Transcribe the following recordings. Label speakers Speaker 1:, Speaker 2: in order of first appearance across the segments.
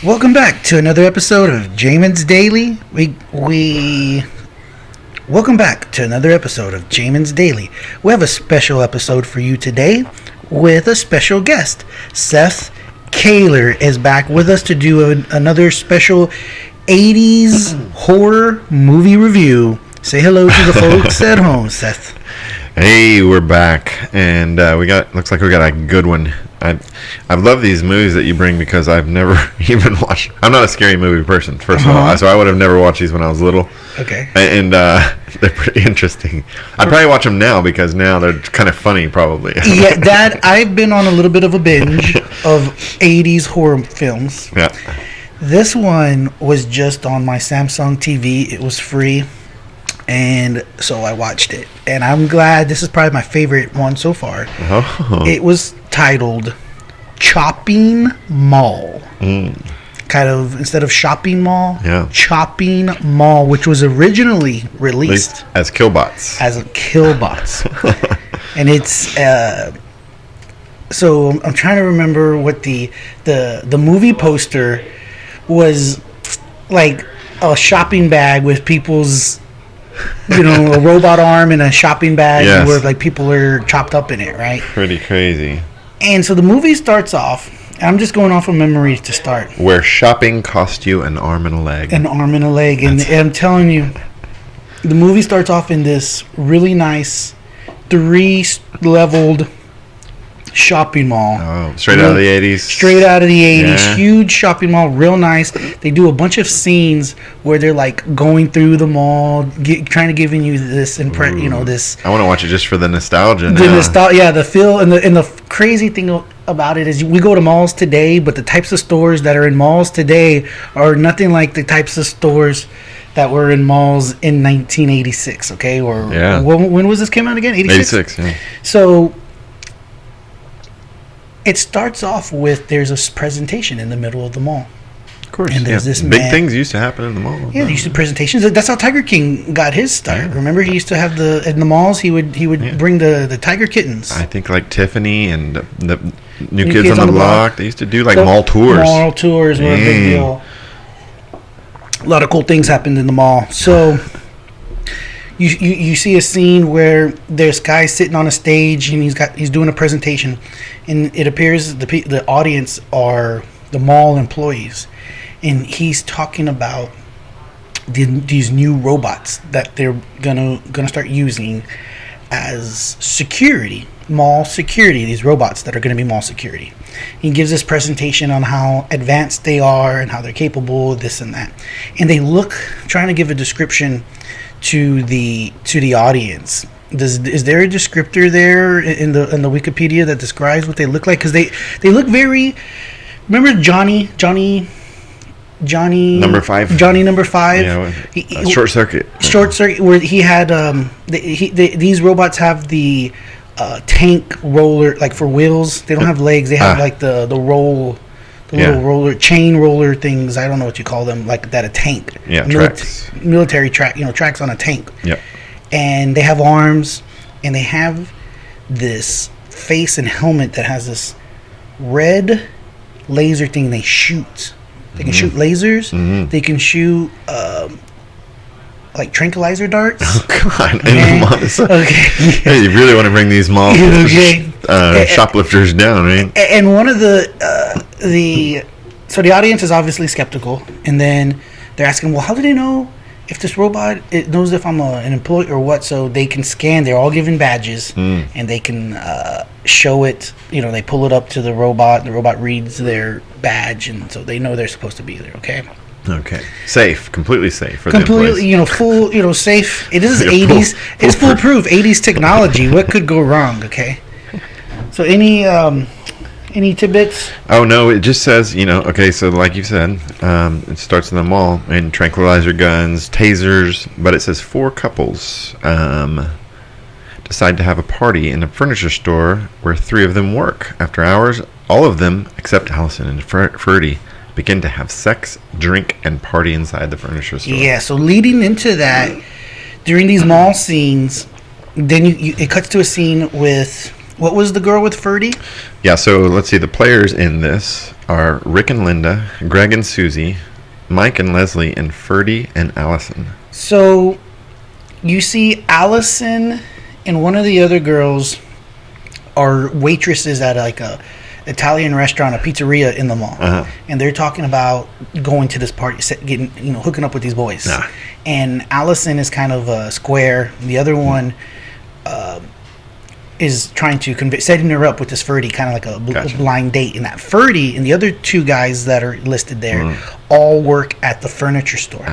Speaker 1: Welcome back to another episode of Jamin's Daily. Welcome back to another episode of Jamin's Daily. We have a special episode for you today with a special guest. Seth Kaler is back with us to do another special 80s horror movie review. Say hello to the folks at home, Seth.
Speaker 2: Hey, we're back, and looks like we got a good one. I love these movies that you bring because I've never even watched. I'm not a scary movie person, first of all, so I would have never watched these when I was little.
Speaker 1: Okay.
Speaker 2: And they're pretty interesting. I'd probably watch them now because now they're kind of funny, probably.
Speaker 1: Yeah, Dad, I've been on a little bit of a binge of 80s horror films.
Speaker 2: Yeah.
Speaker 1: This one was just on my Samsung TV. It was free. And so I watched it. And I'm glad. This is probably my favorite one so far.
Speaker 2: Oh.
Speaker 1: It was titled Chopping Mall. Kind of, instead of Shopping Mall, Chopping Mall, which was originally released
Speaker 2: as Killbots.
Speaker 1: As Killbots. And it's... so I'm trying to remember what the movie poster was, like a shopping bag with people's... a robot arm and a shopping bag where like people are chopped up in it, right?
Speaker 2: Pretty crazy.
Speaker 1: And so the movie starts off, and I'm just going off of memory to start.
Speaker 2: Where shopping cost you an arm and a leg.
Speaker 1: An arm and a leg. And I'm telling you, the movie starts off in this really nice 3-leveled shopping mall.
Speaker 2: Oh, straight out of the 80s.
Speaker 1: Straight out of the 80s.
Speaker 2: Yeah.
Speaker 1: Huge shopping mall, real nice. They do a bunch of scenes where they're like going through the mall, trying to giving you this this.
Speaker 2: I want to watch it just for the nostalgia.
Speaker 1: The feel and the crazy thing about it is we go to malls today, but the types of stores that are in malls today are nothing like the types of stores that were in malls in 1986. Okay, when was this came out again?
Speaker 2: 86. Yeah.
Speaker 1: So. It starts off with there's a presentation in the middle of the mall.
Speaker 2: Of course.
Speaker 1: And there's this
Speaker 2: big things used to happen in the mall.
Speaker 1: Yeah, there used to presentations. That's how Tiger King got his start. Yeah. Remember, he used to have in the malls. He would bring the tiger kittens.
Speaker 2: I think like Tiffany and the New Kids on the Block. They used to do like mall tours.
Speaker 1: Mall tours were a big deal. A lot of cool things happened in the mall. So. You see a scene where there's guys sitting on a stage and he's doing a presentation, and it appears the audience are the mall employees, and he's talking about these new robots that they're gonna start using as security, mall security. These robots that are gonna be mall security. He gives this presentation on how advanced they are and how they're capable of this and that, and they trying to give a description to the audience. Is there a descriptor there in the Wikipedia that describes what they look like? Because they look very. Remember Johnny
Speaker 2: number 5.
Speaker 1: Johnny number 5.
Speaker 2: Yeah, Short Circuit.
Speaker 1: Short Circuit, where he had these robots have the tank roller, like for wheels. They don't have legs. They have like the roll. Little roller, chain roller things. I don't know what you call them, like that. A tank.
Speaker 2: Yeah, tracks.
Speaker 1: Military track. Tracks on a tank.
Speaker 2: Yep.
Speaker 1: And they have arms, and they have this face and helmet that has this red laser thing. They shoot. They can shoot lasers. Mm-hmm. They can shoot like tranquilizer darts.
Speaker 2: Oh God! Okay. Hey, you really want to bring these mall shoplifters down, right?
Speaker 1: And one of the audience is obviously skeptical, and then they're asking, well, how do they know if this robot knows if I'm an employee or what? So they can scan. They're all given badges, and they can show it. They pull it up to the robot. The robot reads their badge, and so they know they're supposed to be there.
Speaker 2: Okay. Safe. Completely safe for
Speaker 1: completely,
Speaker 2: the
Speaker 1: full, safe. It is 80s. It's foolproof. 80s technology. What could go wrong? Okay. So any tidbits?
Speaker 2: Oh no, it just says okay. So like you said, it starts in the mall and tranquilizer guns, tasers, but it says 4 couples decide to have a party in a furniture store where 3 of them work. After hours, all of them except Allison and Ferdy begin to have sex, drink, and party inside the furniture store.
Speaker 1: Yeah. So leading into that, during these mall scenes, then it cuts to a scene with What was the girl with Ferdy?
Speaker 2: Yeah, so let's see. The players in this are Rick and Linda, Greg and Susie, Mike and Leslie, and Ferdy and Allison.
Speaker 1: So you see Allison and one of the other girls are waitresses at like a Italian restaurant, a pizzeria in the mall, and they're talking about going to this party, getting hooking up with these boys. And Allison is kind of a square. The other one is trying to setting her up with this Ferdy, kind of like a blind date. And that Ferdy and the other two guys that are listed there all work at the furniture store.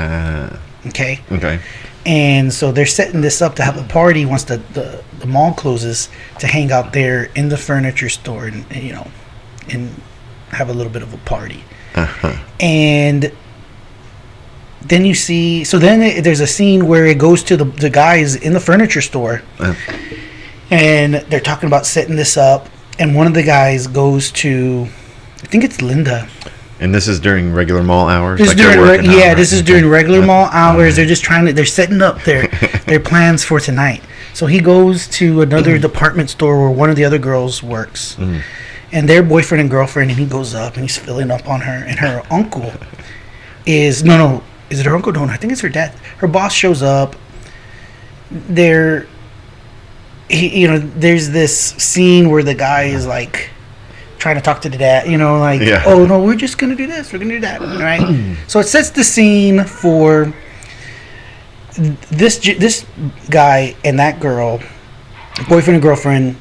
Speaker 1: Okay. And so they're setting this up to have a party once the mall closes, to hang out there in the furniture store and have a little bit of a party. And then you see, so then there's a scene where it goes to the guys in the furniture store, and they're talking about setting this up, and one of the guys goes to, I think it's Linda.
Speaker 2: And this is during regular mall hours?
Speaker 1: This is during regular mall hours. They're just they're setting up their plans for tonight. So he goes to another department store where one of the other girls works. And they're boyfriend and girlfriend, and he goes up and he's filling up on her. And her uncle is, is it her uncle? No, I think it's her dad. Her boss shows up. There's this scene where the guy is like trying to talk to the dad, oh no, we're just gonna do this, we're gonna do that, right? So it sets the scene for this guy and that girl, boyfriend and girlfriend.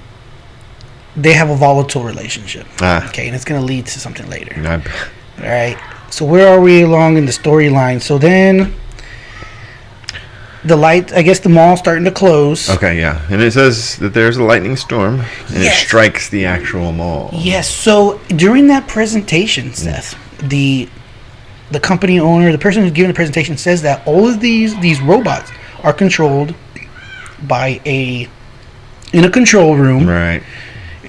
Speaker 1: They have a volatile relationship, okay, and it's gonna lead to something later. All right. So where are we along in the storyline? So then the mall's starting to close.
Speaker 2: Okay, yeah. And it says that there's a lightning storm, and it strikes the actual mall.
Speaker 1: Yes. So during that presentation, Seth, the company owner, the person who's giving the presentation, says that all of these robots are controlled by in a control room.
Speaker 2: Right.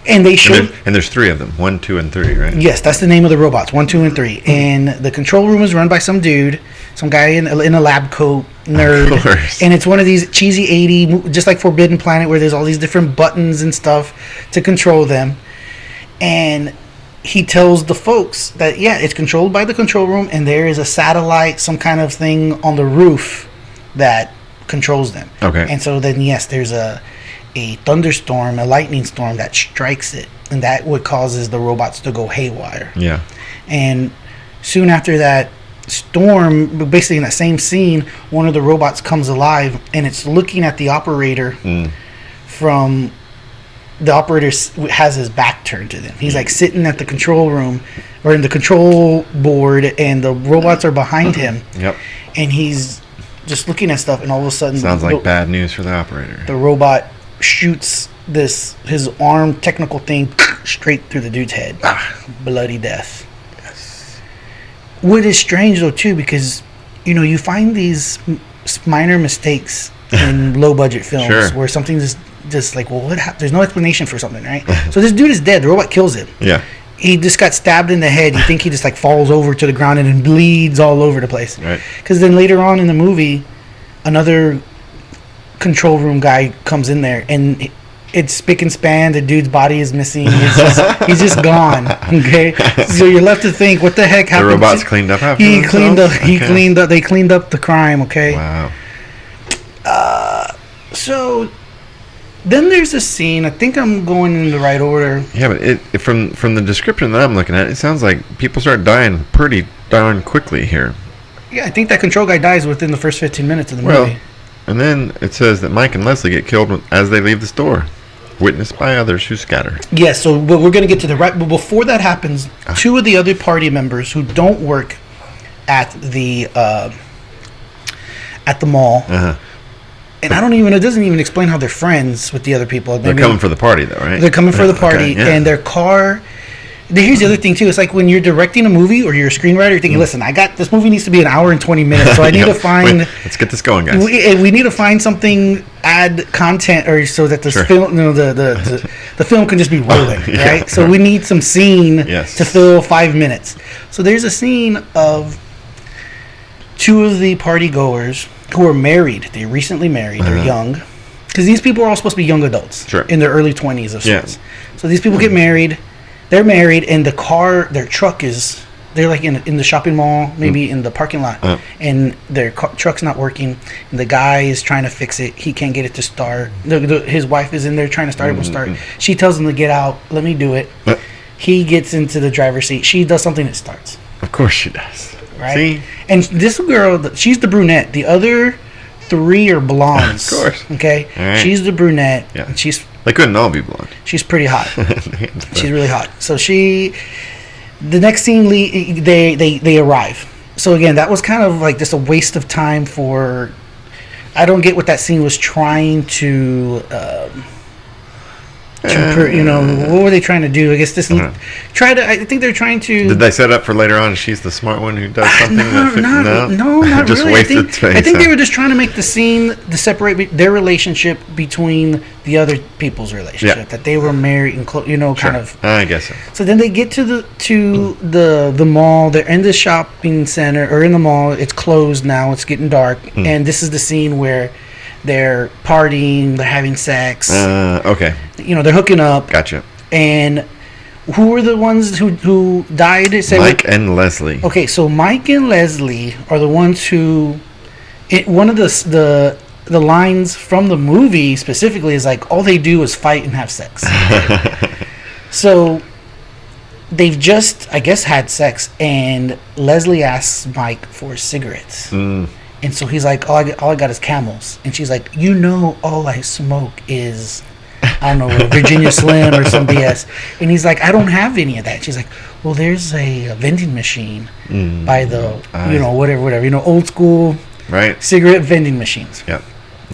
Speaker 1: And they showed...
Speaker 2: And there's 3 of them. 1, 2, and 3, right?
Speaker 1: Yes, that's the name of the robots. 1, 2, and 3. And the control room is run by some dude, some guy in a lab coat, nerd.
Speaker 2: Of course.
Speaker 1: And it's one of these cheesy 80, just like Forbidden Planet, where there's all these different buttons and stuff to control them. And he tells the folks that, it's controlled by the control room, and there is a satellite, some kind of thing on the roof that controls them.
Speaker 2: Okay.
Speaker 1: And so then, there's a thunderstorm, a lightning storm that strikes it, and that what causes the robots to go haywire.
Speaker 2: Yeah.
Speaker 1: And soon after that storm, basically in that same scene, one of the robots comes alive, and it's looking at the operator from... The operator has his back turned to them. He's like sitting at the control room or in the control board, and the robots are behind him.
Speaker 2: Yep.
Speaker 1: And he's just looking at stuff, and all of a sudden...
Speaker 2: Sounds like bad news for the operator.
Speaker 1: The robot shoots his arm technical thing straight through the dude's head. Bloody death.
Speaker 2: Yes.
Speaker 1: What is strange though too, because you find these minor mistakes in low budget films where something's just like, well, there's no explanation for something, right? So this dude is dead. The robot kills him.
Speaker 2: Yeah.
Speaker 1: He just got stabbed in the head. You think he just like falls over to the ground and then bleeds all over the place.
Speaker 2: Right.
Speaker 1: Because then later on in the movie, another control room guy comes in there, and it's spick and span. The dude's body is missing. He's just gone. Okay, so you're left to think, what the heck happened?
Speaker 2: The robots cleaned up after
Speaker 1: He cleaned up. He cleaned up. They cleaned up the crime. Okay.
Speaker 2: Wow.
Speaker 1: So then there's a scene. I think I'm going in the right order.
Speaker 2: Yeah, but from the description that I'm looking at, it sounds like people start dying pretty darn quickly here.
Speaker 1: Yeah, I think that control guy dies within the first 15 minutes of the movie.
Speaker 2: And then it says that Mike and Leslie get killed as they leave the store, witnessed by others who scatter.
Speaker 1: Yes, so we're going to get to the right. But before that happens, 2 of the other party members who don't work at the mall, and it doesn't even explain how they're friends with the other people.
Speaker 2: They're coming for the party, though, right?
Speaker 1: They're coming for the party, and their car... Here's the other thing, too. It's like when you're directing a movie or you're a screenwriter, you're thinking, listen, this movie needs to be an hour and 20 minutes, so I need to find...
Speaker 2: let's get this going, guys.
Speaker 1: We need to find something, add content, or so that the film, the film can just be rolling, right? So we need some scene to fill 5 minutes. So there's a scene of 2 of the party goers who are married. They're recently married. They're young. because these people are all supposed to be young adults,
Speaker 2: Sure.
Speaker 1: in their early 20s of sorts.
Speaker 2: Yeah.
Speaker 1: So these people get married. They're married, and their truck is. They're like in the shopping mall, maybe in the parking lot, and their truck's not working. And the guy is trying to fix it. He can't get it to start. His wife is in there trying to start it. Will start. She tells him to get out. Let me do it. He gets into the driver's seat. She does something. It starts.
Speaker 2: Of course she does.
Speaker 1: Right.
Speaker 2: See?
Speaker 1: And this girl, she's the brunette. The other 3 are blondes.
Speaker 2: Of course.
Speaker 1: Okay.
Speaker 2: Right.
Speaker 1: She's the brunette.
Speaker 2: Yeah.
Speaker 1: And she's.
Speaker 2: They couldn't all be blonde.
Speaker 1: She's pretty hot. She's really hot. So the next scene, they arrive. So again, that was kind of like just a waste of time for. I don't get what that scene was trying to. What were they trying to do? I guess I think they're trying to.
Speaker 2: Did they set up for later on? She's the smart one who does something.
Speaker 1: Not
Speaker 2: just
Speaker 1: really.
Speaker 2: wasted space.
Speaker 1: I think they were just trying to make the scene to separate their relationship between the other people's relationship.
Speaker 2: Yeah.
Speaker 1: That they were married and kind of.
Speaker 2: I guess so.
Speaker 1: So then they get to the mall. They're in the shopping center or in the mall. It's closed now. It's getting dark, and this is the scene where they're partying. They're having sex.
Speaker 2: Okay.
Speaker 1: They're hooking up.
Speaker 2: Gotcha.
Speaker 1: And who were the ones who died?
Speaker 2: Mike and Leslie.
Speaker 1: Okay, so Mike and Leslie are the ones who. One of the lines from the movie specifically is like, all they do is fight and have sex. So they've just, I guess, had sex, and Leslie asks Mike for cigarettes. And so he's like, all I got is Camels. And she's like, all I smoke is, I don't know, Virginia Slim or some BS. And he's like, I don't have any of that. She's like, well, there's a vending machine by the, whatever, old school cigarette vending machines.
Speaker 2: Yep.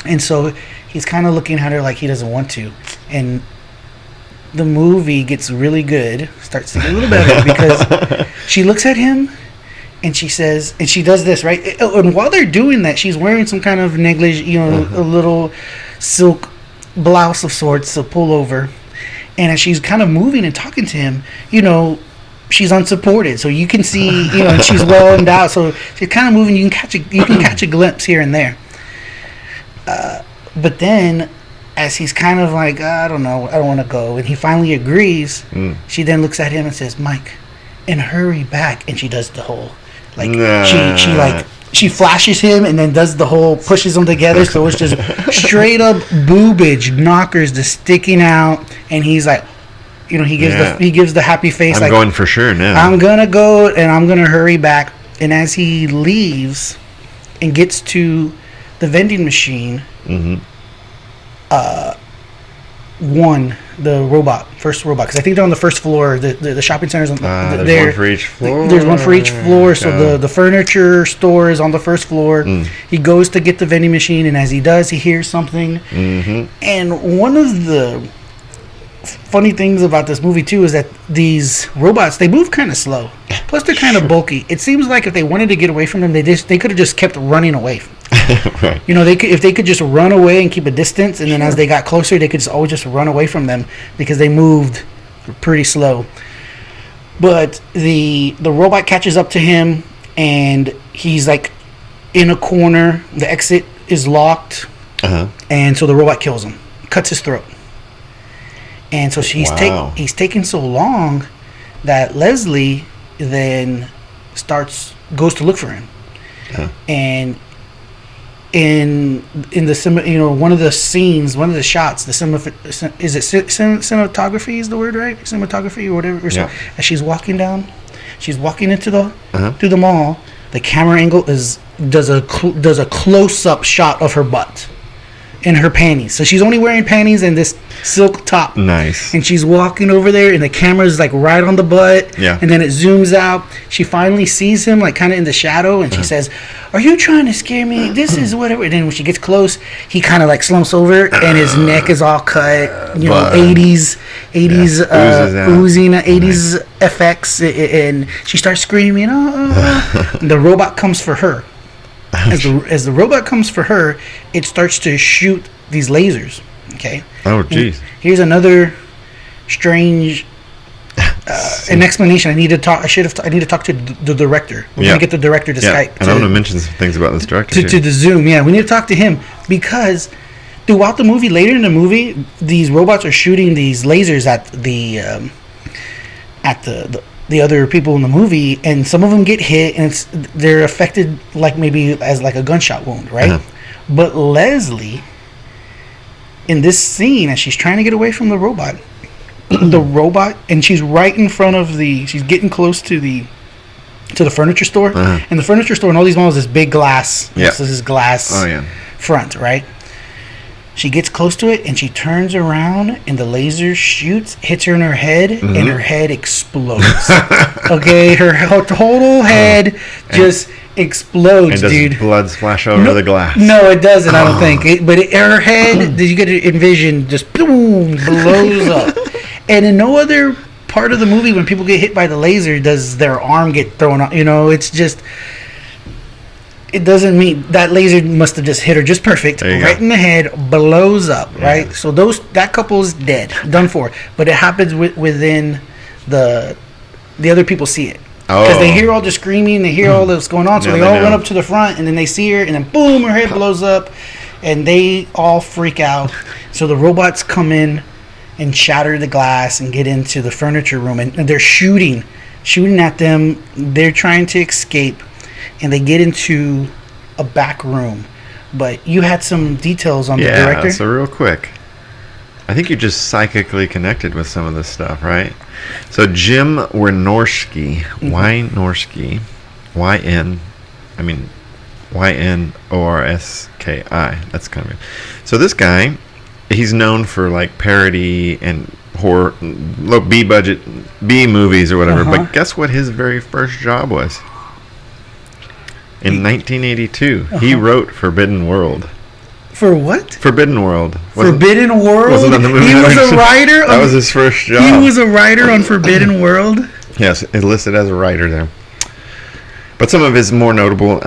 Speaker 1: And so he's kind of looking at her like he doesn't want to. And the movie gets really good, starts to get a little better because she looks at him. And she says, and she does this, right? And while they're doing that, she's wearing some kind of negligee, a little silk blouse of sorts, a pullover. And as she's kind of moving and talking to him, she's unsupported. So you can see, and she's well endowed. So she's kind of moving. You can catch a glimpse here and there. But then, as he's kind of like, I don't know, I don't want to go, and he finally agrees, she then looks at him and says, Mike, and hurry back. And she does the whole. She flashes him and then does the whole pushes them together, so it's just straight up boobage knockers just sticking out, and he's like, he gives the happy face.
Speaker 2: I'm going for sure now.
Speaker 1: I'm gonna go and I'm gonna hurry back. And as he leaves and gets to the vending machine, the first robot, because I think they're on the first floor. The shopping center's on
Speaker 2: there's one for each floor.
Speaker 1: There's one for each floor. So the furniture store is on the first floor. He goes to get the vending machine, and as he does, he hears something. And one of the funny things about this movie too is that these robots, they move kind of slow. Plus, they're kind of bulky. It seems like if they wanted to get away from them, they could have just kept running away.
Speaker 2: Right.
Speaker 1: If they could just run away and keep a distance, and then as they got closer, they could always just run away from them because they moved pretty slow. But the robot catches up to him, and he's like in a corner. The exit is locked, and so the robot kills him, cuts his throat. And so he's taking so long that Leslie then goes to look for him, and in the one of the scenes, one of the shots, cinematography is the word, right? Cinematography or whatever. As she's walking into through the mall, the camera angle does a close up shot of her butt in her panties. So she's only wearing panties and this silk top.
Speaker 2: Nice.
Speaker 1: And she's walking over there, and the camera's like right on the butt.
Speaker 2: Yeah.
Speaker 1: And then it zooms out. She finally sees him like kind of in the shadow, and she says, "Are you trying to scare me? This is whatever." And then when she gets close, he kind of like slumps over, and his neck is all cut. 80s oozing 80s effects, and she starts screaming. And the robot comes for her. As the robot comes for her, it starts to shoot these lasers. Okay.
Speaker 2: Oh, jeez.
Speaker 1: Here's another strange an explanation. I need to talk to the director. We're gonna get the director to Skype.
Speaker 2: And I'm gonna mention some things about this director
Speaker 1: to the Zoom. Yeah, we need to talk to him because throughout the movie, later in the movie, these robots are shooting these lasers at the other people in the movie, and some of them get hit, and they're affected like maybe as like a gunshot wound, right?
Speaker 2: Uh-huh.
Speaker 1: But Leslie, in this scene, as she's trying to get away from the robot, and she's right in front of she's getting close to the furniture store, and the furniture store in all these malls is big glass.
Speaker 2: Yeah.
Speaker 1: This is glass.
Speaker 2: Oh yeah.
Speaker 1: Front, right? She gets close to it and she turns around and the laser shoots, hits her in her head, and her head explodes. Okay, her total head just explodes,
Speaker 2: and
Speaker 1: dude.
Speaker 2: Does blood splash over the glass?
Speaker 1: No, it doesn't. I don't think. Her head, you get to envision, just boom, blows up. And in no other part of the movie, when people get hit by the laser, does their arm get thrown out. It's just. It doesn't mean that laser must have just hit her just perfect, right in the head, blows up, right? So that couple's dead, done for. But it happens within the other people see it. Because they hear all the screaming, they hear all that's going on, so they all run up to the front, and then they see her, and then boom, her head blows up, and they all freak out. So the robots come in and shatter the glass and get into the furniture room, and they're shooting at them. They're trying to escape. And they get into a back room. But you had some details on the director.
Speaker 2: Yeah, so real quick. I think you're just psychically connected with some of this stuff, right? So Jim Wynorski, Wynorski, Ynorski. That's kind of weird. So this guy, he's known for like parody and horror, low B budget, B movies or whatever. But guess what his very first job was? In 1982, he wrote Forbidden World.
Speaker 1: For what?
Speaker 2: Forbidden World.
Speaker 1: Forbidden World?
Speaker 2: Wasn't that the movie?
Speaker 1: He was a writer?
Speaker 2: That was his first job.
Speaker 1: He was a writer on Forbidden World?
Speaker 2: Yes, it's listed as a writer there. But some of his more notable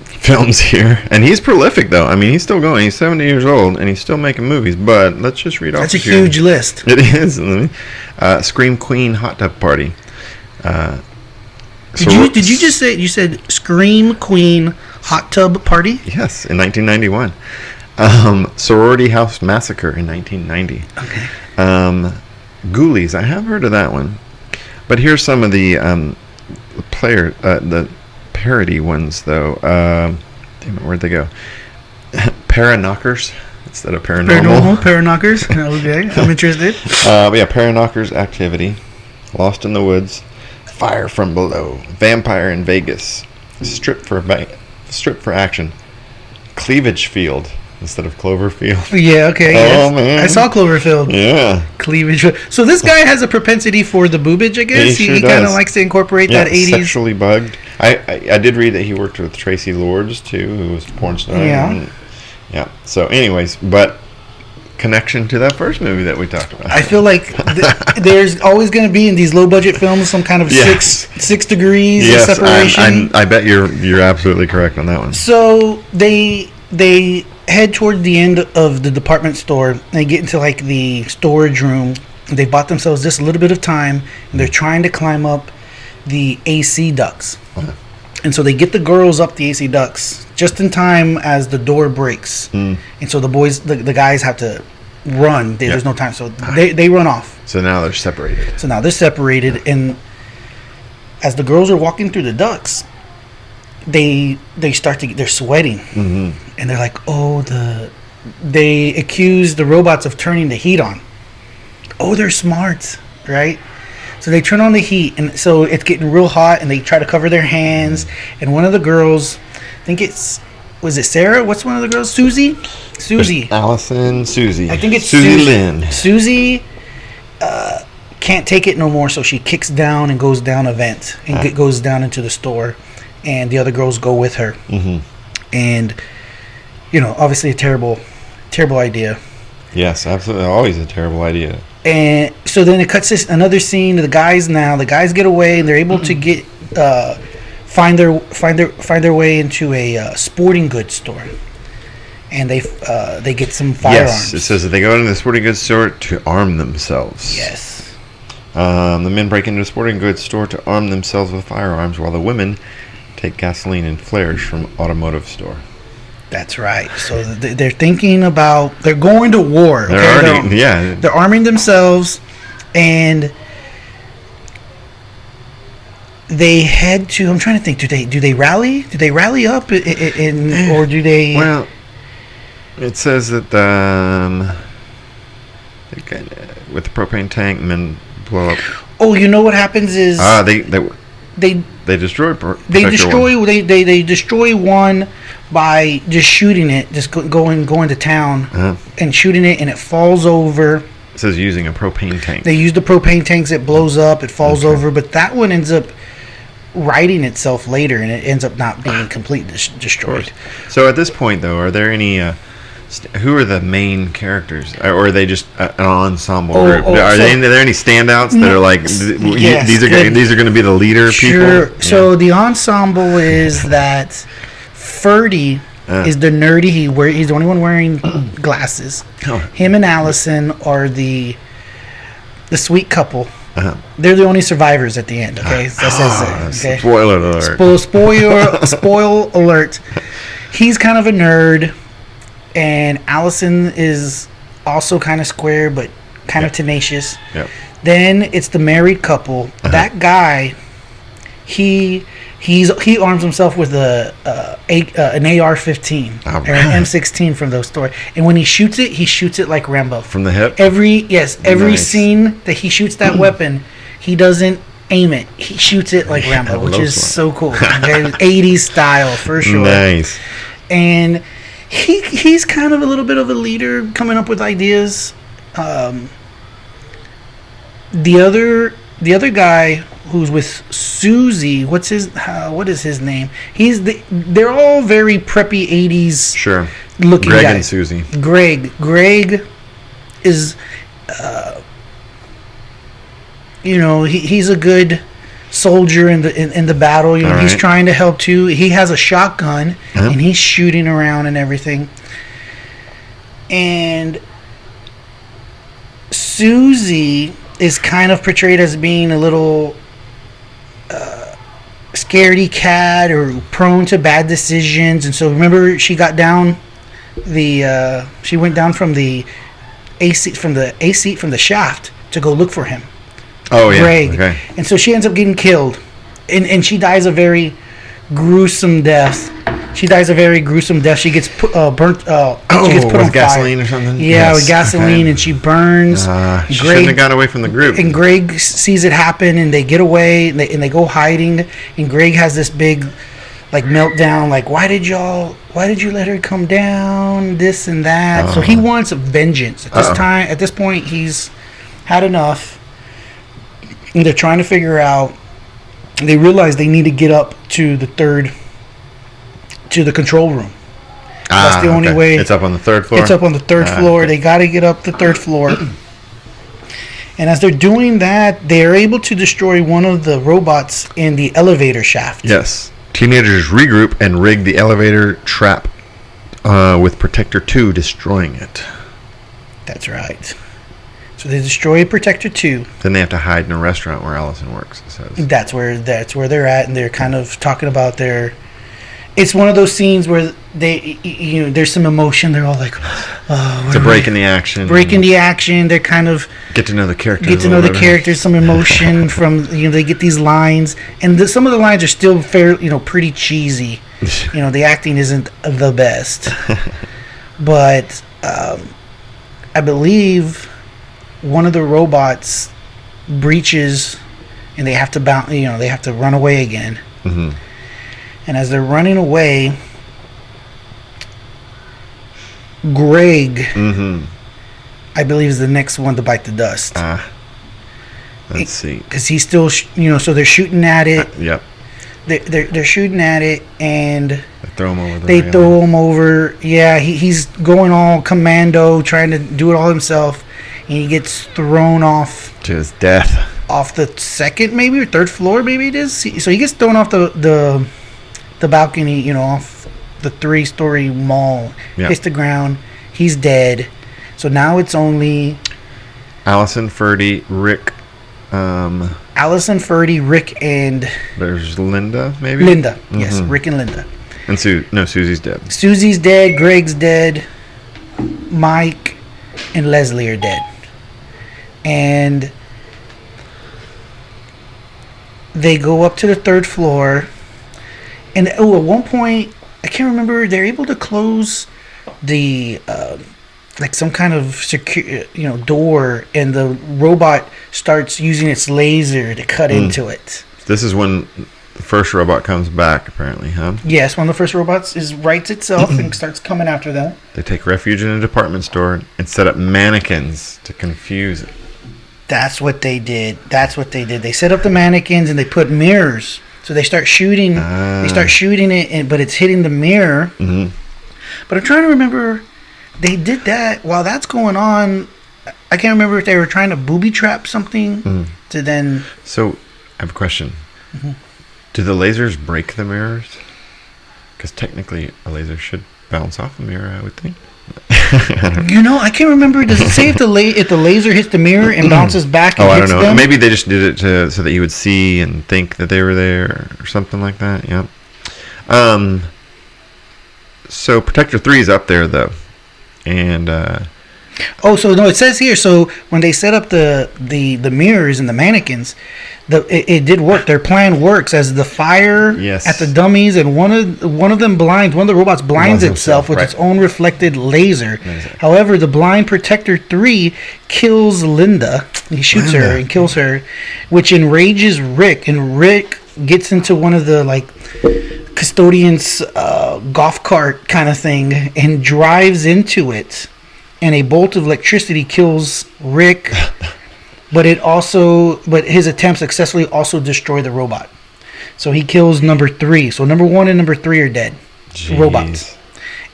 Speaker 2: films here. And he's prolific, though. I mean, he's still going. He's 70 years old, and he's still making movies. But let's just read off.
Speaker 1: That's a huge list.
Speaker 2: It is. Scream Queen Hot Tub Party.
Speaker 1: Did you just say, you said Scream Queen Hot Tub Party?
Speaker 2: Yes, in 1991. Sorority House Massacre in 1990.
Speaker 1: Okay.
Speaker 2: Ghoulies, I have heard of that one. But here's some of the the parody ones, though. Damn it, where'd they go? Paraknockers instead of paranormal.
Speaker 1: Paraknockers. Okay, I'm interested.
Speaker 2: Paraknockers Activity. Lost in the Woods. Fire from Below, Vampire in Vegas, Strip for Action, Cleavage Field instead of Cloverfield.
Speaker 1: Yeah, okay.
Speaker 2: Oh man,
Speaker 1: I saw Cloverfield.
Speaker 2: Yeah,
Speaker 1: Cleavage. So this guy has a propensity for the boobage, I guess.
Speaker 2: He
Speaker 1: kind of likes to incorporate that 80s.
Speaker 2: Sexually bugged. I did read that he worked with Tracy Lords too, who was a porn star.
Speaker 1: Yeah.
Speaker 2: Yeah. So, anyways, but. Connection to that first movie that we talked about.
Speaker 1: I feel like there's always going to be in these low budget films some kind of six degrees of separation.
Speaker 2: I bet you're absolutely correct on that one.
Speaker 1: So they head toward the end of the department store. They get into like the storage room. They bought themselves just a little bit of time, and they're trying to climb up the AC ducts. And so they get the girls up the AC ducts just in time as the door breaks. And so the guys have to run. There's no time. So they run off.
Speaker 2: So now they're separated. And as the girls are walking through the ducts, they're sweating. And they're like, they accuse the robots of turning the heat on. Oh, they're smart, right? So they turn on the heat, and so it's getting real hot, and they try to cover their hands. And one of the girls, I think was it Sarah? What's one of the girls? Susie? Allison, Susie.
Speaker 1: I think it's
Speaker 2: Susie Lynn.
Speaker 1: Susie can't take it no more, so she kicks down and goes down a vent and goes down into the store, and the other girls go with her. And, obviously a terrible, terrible idea.
Speaker 2: Yes, absolutely. Always a terrible idea.
Speaker 1: And so then it cuts this another scene. The guys get away, and they're able to get find their way into a sporting goods store, and they get some firearms.
Speaker 2: Yes, it says that they go into the sporting goods store to arm themselves.
Speaker 1: Yes.
Speaker 2: The men break into the sporting goods store to arm themselves with firearms, while the women take gasoline and flares from automotive store.
Speaker 1: That's right. So they're thinking about, they're going to war. Okay? They're arming themselves, and they head to. I'm trying to think. Do they rally? Do they rally up, or do they?
Speaker 2: Well, it says that with the propane tank and then blow up.
Speaker 1: Oh, you know what happens is they destroy. They destroy one by just shooting it, just going to town and shooting it, and it falls over.
Speaker 2: It says using a propane tank.
Speaker 1: They use the propane tanks. It blows up. It falls over, but that one ends up righting itself later, and it ends up not being completely destroyed.
Speaker 2: So at this point, though, are there any? Who are the main characters, or are they just an ensemble group? Are there any standouts that are like these are going to be the leader people?
Speaker 1: Sure. So the ensemble is that Ferdy is the nerdy. He's the only one wearing glasses. Him and Allison are the sweet couple. They're the only survivors at the end. Okay, that says it. Okay?
Speaker 2: Spoiler alert.
Speaker 1: Spoil alert. He's kind of a nerd. And Allison is also kind of square, but kind of tenacious.
Speaker 2: Yep.
Speaker 1: Then it's the married couple. That guy, he arms himself with an AR-15 or an M16 from those stories. And when he shoots it like Rambo.
Speaker 2: From the hip?
Speaker 1: Every scene that he shoots that weapon, he doesn't aim it. He shoots it like Rambo, which is so cool. Okay? 80s style for sure.
Speaker 2: Nice.
Speaker 1: And he's kind of a little bit of a leader, coming up with ideas. The other guy who's with Susie, what is his name? They're all very preppy 80s looking
Speaker 2: Greg
Speaker 1: guys.
Speaker 2: And Susie.
Speaker 1: Greg is he's a good soldier in the battle. He's trying to help too. He has a shotgun and he's shooting around and everything. And Susie is kind of portrayed as being a little scaredy cat or prone to bad decisions. And so remember, she went down from the from the shaft to go look for him.
Speaker 2: Oh, yeah.
Speaker 1: Greg.
Speaker 2: Okay.
Speaker 1: And so she ends up getting killed. And she dies a very gruesome death. She She gets burnt. She gets put on
Speaker 2: gasoline
Speaker 1: fire.
Speaker 2: Or something?
Speaker 1: Yeah, with gasoline, and she burns.
Speaker 2: She shouldn't have got away from the group.
Speaker 1: And Greg sees it happen, and they get away, and they go hiding. And Greg has this big, meltdown. Why did you let her come down? This and that. So he wants vengeance. At this point, he's had enough. And they're trying to figure out. They realize they need to get up to the control room. That's the only way.
Speaker 2: It's up on the third floor.
Speaker 1: It's up on the third floor. Okay. They got to get up the third floor. And as they're doing that, they're able to destroy one of the robots in the elevator shaft.
Speaker 2: Yes. Teenagers regroup and rig the elevator trap with Protector 2 destroying it.
Speaker 1: That's right. So they destroy Protector 2.
Speaker 2: Then they have to hide in a restaurant where Allison works, it says.
Speaker 1: That's where they're at, and they're kind of talking about their... It's one of those scenes where there's some emotion. They're all like...
Speaker 2: it's a break in the action.
Speaker 1: They're kind of...
Speaker 2: Get to know the characters.
Speaker 1: Some emotion from... they get these lines. And some of the lines are still pretty cheesy. The acting isn't the best. But I believe... one of the robots breaches, and they have to they have to run away again.
Speaker 2: Mm-hmm.
Speaker 1: And as they're running away, Greg, I believe, is the next one to bite the dust.
Speaker 2: Let's see,
Speaker 1: because he's still, so they're shooting at it.
Speaker 2: Yep.
Speaker 1: They're shooting at it, and
Speaker 2: they throw him over.
Speaker 1: Yeah, he's going all commando, trying to do it all himself. And he gets thrown off
Speaker 2: to his death
Speaker 1: off the second, maybe, or third floor, maybe it is. So he gets thrown off the balcony, off the 3-story mall.
Speaker 2: Yep.
Speaker 1: Hits the ground. He's dead. So now it's only
Speaker 2: Allison, Ferdy, Rick.
Speaker 1: Allison, Ferdy, Rick, and
Speaker 2: there's Linda, maybe.
Speaker 1: Linda, yes, Rick and Linda.
Speaker 2: And Susie's dead.
Speaker 1: Susie's dead. Greg's dead. Mike and Leslie are dead. And they go up to the 3rd floor. And at one point, I can't remember, they're able to close the like some kind of secure, door, and the robot starts using its laser to cut into it.
Speaker 2: This is when the first robot comes back, apparently, huh?
Speaker 1: Yes, one of the first robots rights itself and starts coming after them.
Speaker 2: They take refuge in a department store and set up mannequins to confuse it.
Speaker 1: That's what they did. They set up the mannequins and they put mirrors. So they start shooting. They start shooting it, but it's hitting the mirror.
Speaker 2: Mm-hmm.
Speaker 1: But I'm trying to remember. They did that while that's going on. I can't remember if they were trying to booby trap something to then.
Speaker 2: So I have a question. Mm-hmm. Do the lasers break the mirrors? Because technically, a laser should bounce off a mirror, I would think.
Speaker 1: I can't remember. Does it say if the laser hits the mirror and bounces back and hits them?
Speaker 2: I don't know. Maybe they just did it so that you would see and think that they were there or something like that. Yeah. So Protector 3 is up there, though. And
Speaker 1: it says here. So when they set up the mirrors and the mannequins, it did work. Their plan works as the fire at the dummies, and one of the robots blinds itself with its own reflected laser. However, the blind Protector 3 kills Linda. He shoots her and kills her, which enrages Rick, and Rick gets into one of the custodian's golf cart kind of thing and drives into it, and a bolt of electricity kills Rick. But his attempts successfully also destroy the robot. So he kills number 3. So number 1 and number 3 are dead.
Speaker 2: Jeez.
Speaker 1: Robots.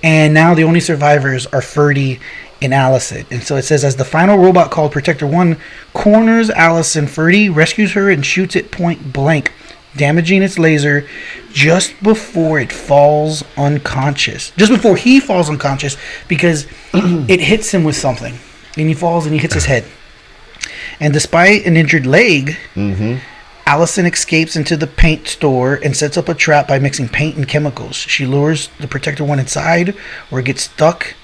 Speaker 1: And now the only survivors are Ferdy and Allison. And so it says, as the final robot called Protector 1 corners Allison, Ferdy rescues her and shoots it point blank, damaging its laser just before it falls unconscious. Just before he falls unconscious, because it hits him with something. And he falls and he hits his head. And despite an injured leg, Allison escapes into the paint store and sets up a trap by mixing paint and chemicals. She lures the Protector 1 inside, where it gets stuck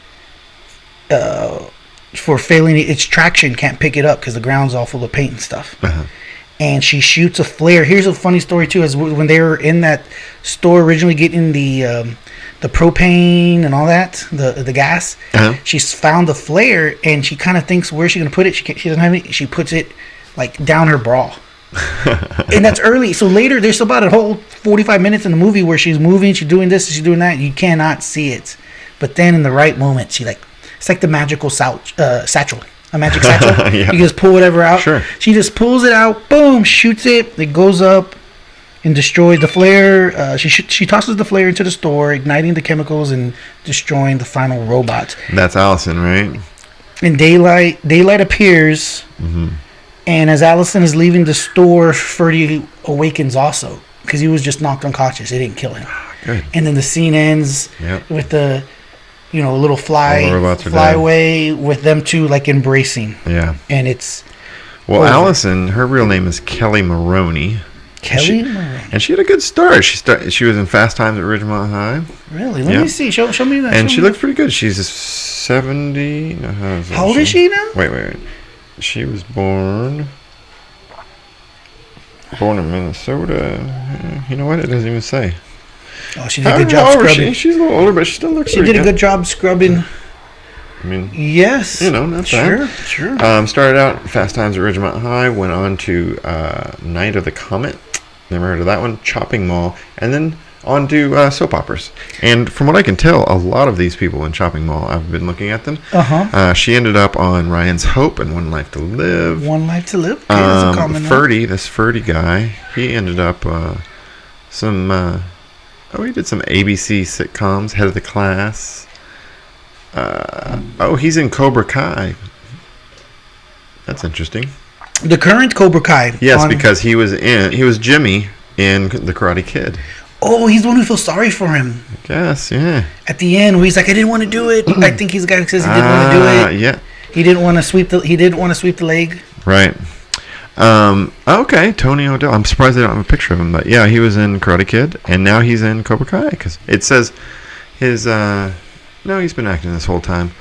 Speaker 1: for failing its traction, can't pick it up because the ground's all full of paint and stuff. And she shoots a flare. Here's a funny story too: is when they were in that store originally getting the propane and all that, the gas. She's found the flare, and she kind of thinks where's she gonna put it. She doesn't have it. She puts it down her bra. And that's early. So later, there's about a whole 45 minutes in the movie where she's moving, she's doing this, she's doing that. You cannot see it, but then in the right moment, it's like the magical satchel. A magic satchel. You just pull whatever out.
Speaker 2: Sure.
Speaker 1: She just pulls it out. Boom! Shoots it. It goes up and destroys the flare. She tosses the flare into the store, igniting the chemicals and destroying the final robot.
Speaker 2: That's Allison, right?
Speaker 1: And daylight appears, and as Allison is leaving the store, Ferdy awakens also because he was just knocked unconscious. It didn't kill him.
Speaker 2: Good.
Speaker 1: And then the scene ends with the little
Speaker 2: robots are
Speaker 1: fly
Speaker 2: dead.
Speaker 1: away with them two embracing.
Speaker 2: Yeah.
Speaker 1: And it's
Speaker 2: over. Allison, her real name is Kelly Maroney. And she had a good start. She was in Fast Times at Ridgemont High.
Speaker 1: Really? Let me see. Show me that.
Speaker 2: And she looks pretty good. She's 70. No,
Speaker 1: how old is she now?
Speaker 2: Wait. She was born in Minnesota. You know what? It doesn't even say.
Speaker 1: Oh, she did a good job scrubbing.
Speaker 2: She's a little older, but she still looks
Speaker 1: She did a good job scrubbing.
Speaker 2: I mean,
Speaker 1: yes.
Speaker 2: Not bad.
Speaker 1: Sure.
Speaker 2: Started out Fast Times at Ridgemont High, went on to Night of the Comet. Never heard of that one. Chopping Mall, and then on to soap operas. And from what I can tell, a lot of these people in Chopping Mall, I've been looking at them. She ended up on Ryan's Hope and One Life to Live.
Speaker 1: One Life to Live. Okay, that's a common name.
Speaker 2: This Ferdy guy, he ended up he did some ABC sitcoms. Head of the Class. He's in Cobra Kai. That's interesting.
Speaker 1: The current Cobra Kai.
Speaker 2: Yes, because he was Jimmy in The Karate Kid.
Speaker 1: Oh, he's the one who feels sorry for him.
Speaker 2: I guess, yeah.
Speaker 1: At the end, where he's like, "I didn't want to do it." I think he's the guy who says he didn't want to do it.
Speaker 2: Yeah.
Speaker 1: He didn't want to sweep the leg.
Speaker 2: Right. Okay, Tony O'Dell. I'm surprised they don't have a picture of him, but yeah, he was in Karate Kid, and now he's in Cobra Kai. Because it says his. No, he's been acting this whole time.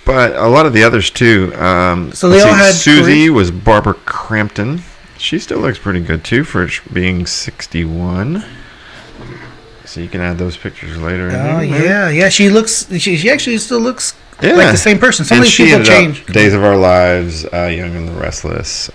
Speaker 2: But a lot of the others too.
Speaker 1: So they all had
Speaker 2: Susie was Barbara Crampton. She still looks pretty good too for being 61. So you can add those pictures later.
Speaker 1: Oh yeah. She looks. She actually still looks like the same person. Some of these people change.
Speaker 2: Days of Our Lives, Young and the Restless.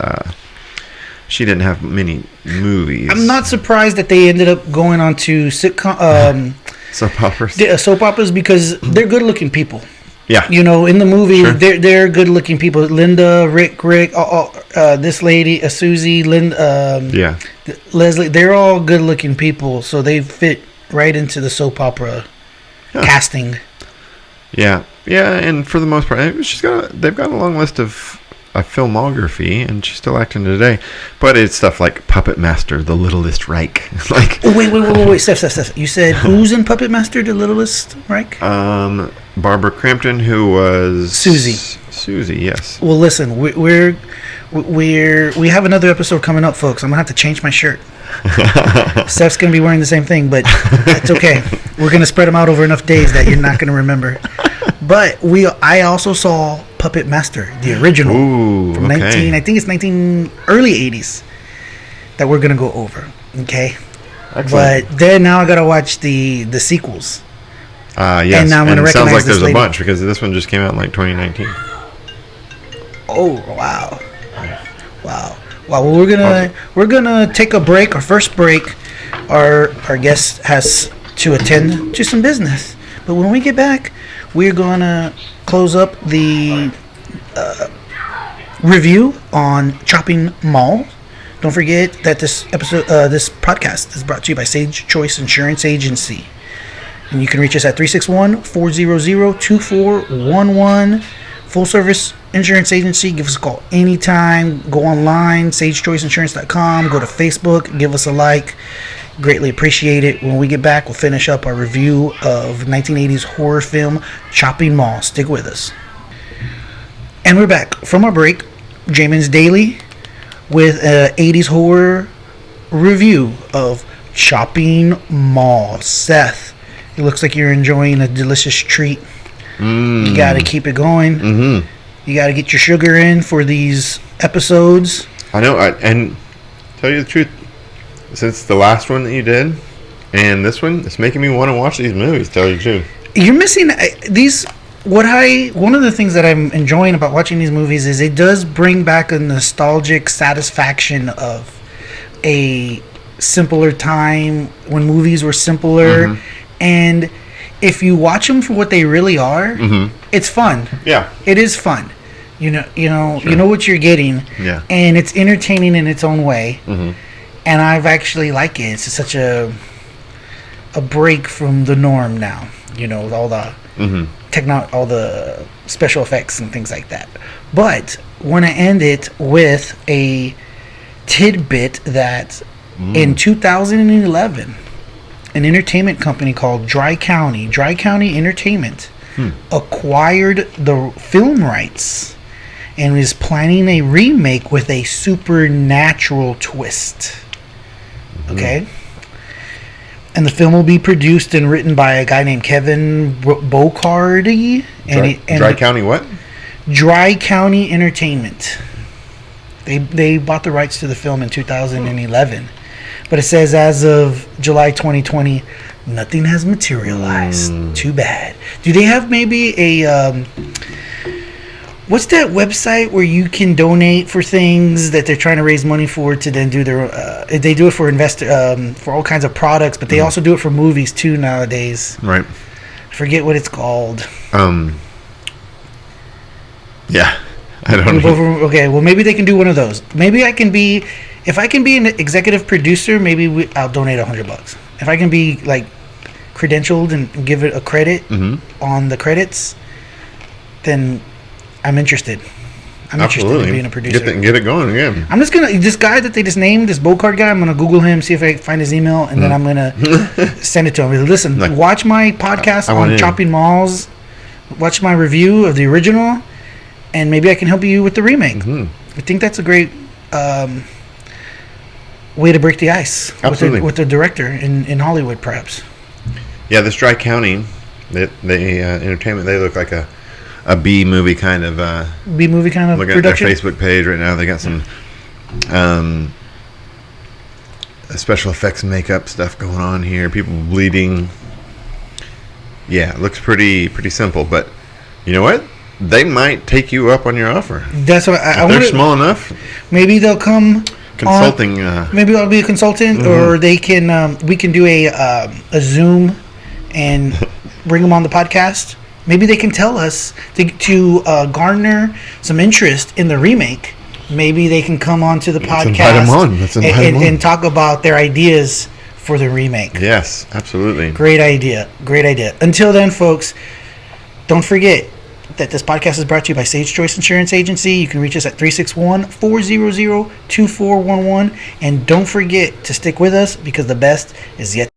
Speaker 2: She didn't have many movies.
Speaker 1: I'm not surprised that they ended up going on to sitcom.
Speaker 2: Soap operas.
Speaker 1: Soap operas because they're good-looking people.
Speaker 2: Yeah.
Speaker 1: You know, in the movie,
Speaker 2: Sure.
Speaker 1: they're good-looking people. Linda, Rick, this lady, Susie, Linda, Leslie. They're all good-looking people, so they fit right into the soap opera casting.
Speaker 2: Yeah, and for the most part, they've got a long list of a filmography, and she's still acting today. But it's stuff like Puppet Master, The Littlest Reich.
Speaker 1: Wait, Seth. You said who's in Puppet Master, The Littlest Reich?
Speaker 2: Barbara Crampton, who was
Speaker 1: Susie,
Speaker 2: yes.
Speaker 1: Well, listen, we have another episode coming up, folks. I'm gonna have to change my shirt. Seth's gonna be wearing the same thing, but it's okay. We're gonna spread them out over enough days that you're not gonna remember. But I also saw Puppet Master, the original, from I think it's early 80s, that we're gonna go over. Okay.
Speaker 2: Excellent.
Speaker 1: But then now I gotta watch the sequels.
Speaker 2: Yes.
Speaker 1: And now I'm gonna
Speaker 2: it sounds like
Speaker 1: recognize this
Speaker 2: there's
Speaker 1: lady.
Speaker 2: a bunch because this one just came out in like 2019.
Speaker 1: Oh wow. Well, we're gonna take a break. Our first break. Our guest has to attend to some business, but when we get back, we're gonna close up the review on Chopping Mall. Don't forget that this podcast is brought to you by Sage Choice Insurance Agency, and you can reach us at 361-400-2411. Full service insurance agency. Give us a call anytime. Go online, sagechoiceinsurance.com. Go to Facebook. Give us a like. Greatly appreciate it. When we get back, we'll finish up our review of 1980s horror film Chopping Mall. Stick with us. And we're back from our break. Jamin's Daily with an 80s horror review of Chopping Mall. Seth, it looks like you're enjoying a delicious treat. You got to keep it going. Mm-hmm. You got to get your sugar in for these episodes.
Speaker 2: I know, and tell you the truth, since the last one that you did and this one, it's making me want to watch these movies. Tell you the truth,
Speaker 1: you're missing these. One of the things that I'm enjoying about watching these movies is it does bring back a nostalgic satisfaction of a simpler time when movies were simpler, and if you watch them for what they really are, it's fun. Yeah, it is fun. You know what you're getting.
Speaker 2: Yeah,
Speaker 1: and it's entertaining in its own way. And I've actually liked it. It's such a break from the norm now. You know, with all the all the special effects and things like that. But want to end it with a tidbit that in 2011. An entertainment company called Dry County Entertainment acquired the film rights and is planning a remake with a supernatural twist. Okay? And the film will be produced and written by a guy named Kevin Bocardi.
Speaker 2: Dry County what?
Speaker 1: Dry County Entertainment. They bought the rights to the film in 2011. But it says as of July 2020, nothing has materialized. Too bad. Do they have maybe a... what's that website where you can donate for things that they're trying to raise money for to then do their... they do it for for all kinds of products, but they also do it for movies too nowadays.
Speaker 2: Right.
Speaker 1: I forget what it's called.
Speaker 2: Yeah. I don't know.
Speaker 1: Okay, well maybe they can do one of those. Maybe I can be... If I can be an executive producer, maybe I'll donate $100. If I can be like credentialed and give it a credit on the credits, then I'm interested. I'm interested in being a producer.
Speaker 2: Get it going again.
Speaker 1: I'm just gonna this guy that they just named, this Bocard guy. I'm gonna Google him, see if I can find his email, and then I'm gonna send it to him. Listen, watch my podcast on Chopping Malls. Watch my review of the original, and maybe I can help you with the remake. I think that's a great way to break the ice
Speaker 2: Absolutely.
Speaker 1: with the director in Hollywood, perhaps.
Speaker 2: Yeah, this Dry County, they entertainment, they look like a B movie kind of.
Speaker 1: B movie kind of
Speaker 2: Look
Speaker 1: production.
Speaker 2: at their Facebook page right now. They got some special effects makeup stuff going on here. People bleeding. Yeah, it looks pretty simple, but you know what? They might take you up on your offer.
Speaker 1: That's what I
Speaker 2: If they're
Speaker 1: want.
Speaker 2: small enough.
Speaker 1: Maybe they'll come
Speaker 2: Consulting.
Speaker 1: Maybe I'll be a consultant, or they can. We can do a Zoom and bring them on the podcast. Maybe they can tell us to garner some interest in the remake. Maybe they can come onto the podcast and talk about their ideas for the remake.
Speaker 2: Yes, absolutely.
Speaker 1: Great idea. Until then, folks, don't forget that this podcast is brought to you by Sage Choice Insurance Agency. You can reach us at 361-400-2411. And don't forget to stick with us, because the best is yet